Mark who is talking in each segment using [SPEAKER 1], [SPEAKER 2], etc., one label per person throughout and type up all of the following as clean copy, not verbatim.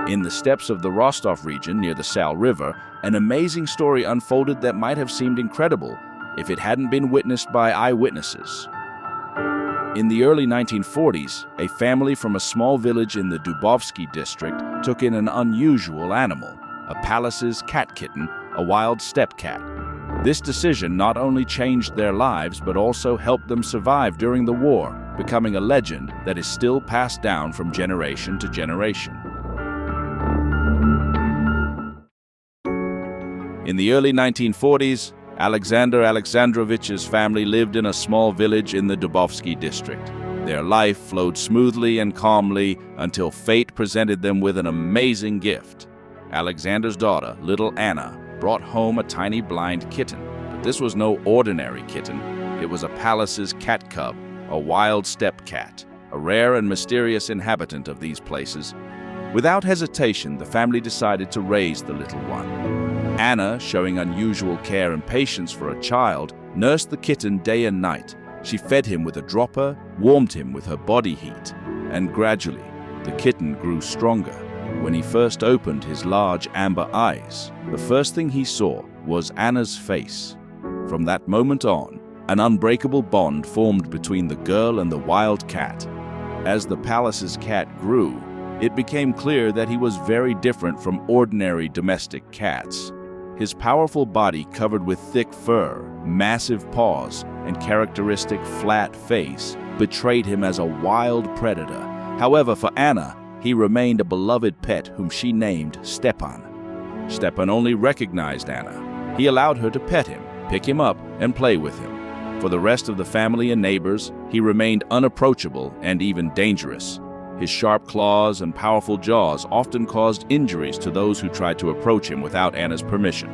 [SPEAKER 1] In the steppes of the Rostov region near the Sal River, an amazing story unfolded that might have seemed incredible if it hadn't been witnessed by eyewitnesses. In the early 1940s, a family from a small village in the Dubovsky district took in an unusual animal, a Pallas's cat kitten, a wild steppe cat. This decision not only changed their lives but also helped them survive during the war, becoming a legend that is still passed down from generation to generation. In the early 1940s, Alexander Alexandrovich's family lived in a small village in the Dubovsky district. Their life flowed smoothly and calmly until fate presented them with an amazing gift. Alexander's daughter, little Anna, brought home a tiny blind kitten. But this was no ordinary kitten. It was a Pallas's cat cub, a wild steppe cat, a rare and mysterious inhabitant of these places. Without hesitation, the family decided to raise the little one. Anna, showing unusual care and patience for a child, nursed the kitten day and night. She fed him with a dropper, warmed him with her body heat, and gradually, the kitten grew stronger. When he first opened his large amber eyes, the first thing he saw was Anna's face. From that moment on, an unbreakable bond formed between the girl and the wild cat. As the Pallas's cat grew, it became clear that he was very different from ordinary domestic cats. His powerful body covered with thick fur, massive paws, and characteristic flat face betrayed him as a wild predator. However, for Anna, he remained a beloved pet whom she named Stepan. Stepan only recognized Anna. He allowed her to pet him, pick him up, and play with him. For the rest of the family and neighbors, he remained unapproachable and even dangerous. His sharp claws and powerful jaws often caused injuries to those who tried to approach him without Anna's permission.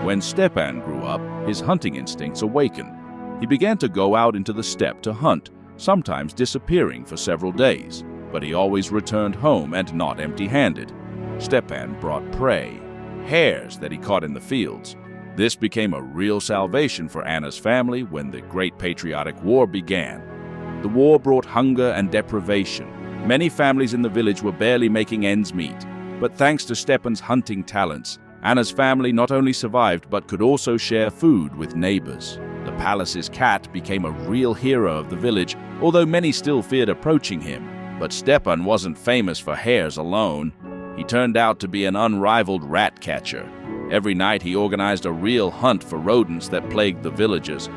[SPEAKER 1] When Stepan grew up, his hunting instincts awakened. He began to go out into the steppe to hunt, sometimes disappearing for several days. But he always returned home and not empty-handed. Stepan brought prey, hares that he caught in the fields. This became a real salvation for Anna's family when the Great Patriotic War began. The war brought hunger and deprivation. Many families in the village were barely making ends meet. But thanks to Stepan's hunting talents, Anna's family not only survived but could also share food with neighbors. The Pallas's cat became a real hero of the village, although many still feared approaching him. But Stepan wasn't famous for hares alone. He turned out to be an unrivaled rat catcher. Every night he organized a real hunt for rodents that plagued the villagers.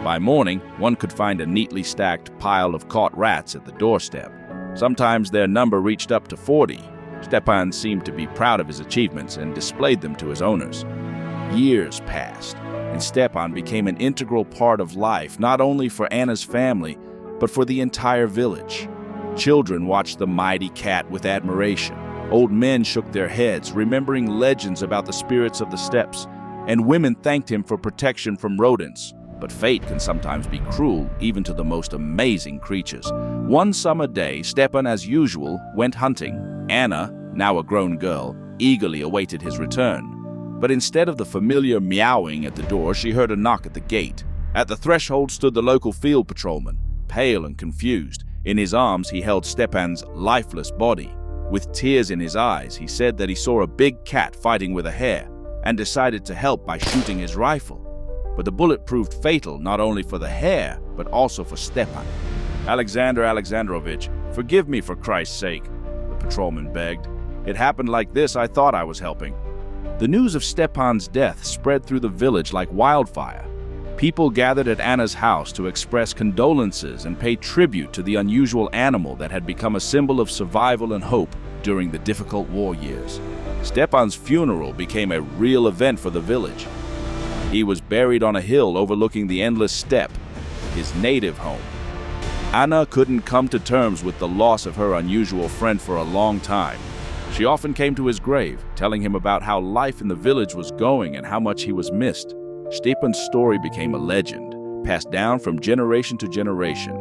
[SPEAKER 1] By morning, one could find a neatly stacked pile of caught rats at the doorstep. Sometimes their number reached up to 40. Stepan seemed to be proud of his achievements and displayed them to his owners. Years passed, and Stepan became an integral part of life, not only for Anna's family, but for the entire village. Children watched the mighty cat with admiration. Old men shook their heads, remembering legends about the spirits of the steppes, and women thanked him for protection from rodents. But fate can sometimes be cruel, even to the most amazing creatures. One summer day, Stepan, as usual, went hunting. Anna, now a grown girl, eagerly awaited his return. But instead of the familiar meowing at the door, she heard a knock at the gate. At the threshold stood the local field patrolman, pale and confused. In his arms, he held Stepan's lifeless body. With tears in his eyes, he said that he saw a big cat fighting with a hare and decided to help by shooting his rifle. But the bullet proved fatal not only for the hare, but also for Stepan. "Alexander Alexandrovich, forgive me for Christ's sake," the patrolman begged. "It happened like this. I thought I was helping." The news of Stepan's death spread through the village like wildfire. People gathered at Anna's house to express condolences and pay tribute to the unusual animal that had become a symbol of survival and hope during the difficult war years. Stepan's funeral became a real event for the village. He was buried on a hill overlooking the endless steppe, his native home. Anna couldn't come to terms with the loss of her unusual friend for a long time. She often came to his grave, telling him about how life in the village was going and how much he was missed. Stepan's story became a legend, passed down from generation to generation.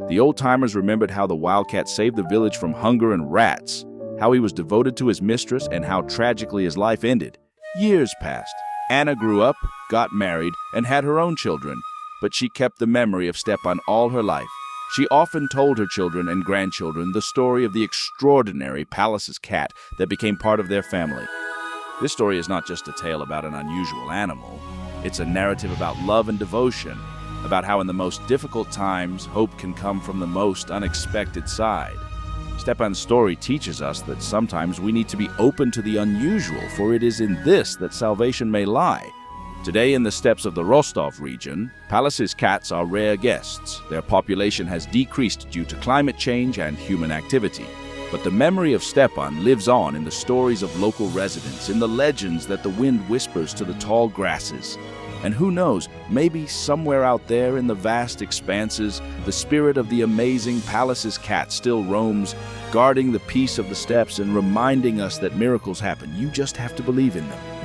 [SPEAKER 1] The old-timers remembered how the wildcat saved the village from hunger and rats, how he was devoted to his mistress, and how tragically his life ended. Years passed. Anna grew up, got married, and had her own children, but she kept the memory of Stepan all her life. She often told her children and grandchildren the story of the extraordinary Pallas's cat that became part of their family. This story is not just a tale about an unusual animal. It's a narrative about love and devotion, about how in the most difficult times, hope can come from the most unexpected side. Stepan's story teaches us that sometimes we need to be open to the unusual, for it is in this that salvation may lie. Today in the steppes of the Rostov region, Pallas's cats are rare guests. Their population has decreased due to climate change and human activity. But the memory of Stepan lives on in the stories of local residents, in the legends that the wind whispers to the tall grasses. And who knows, maybe somewhere out there in the vast expanses, the spirit of the amazing Pallas's cat still roams, guarding the peace of the steppes and reminding us that miracles happen. You just have to believe in them.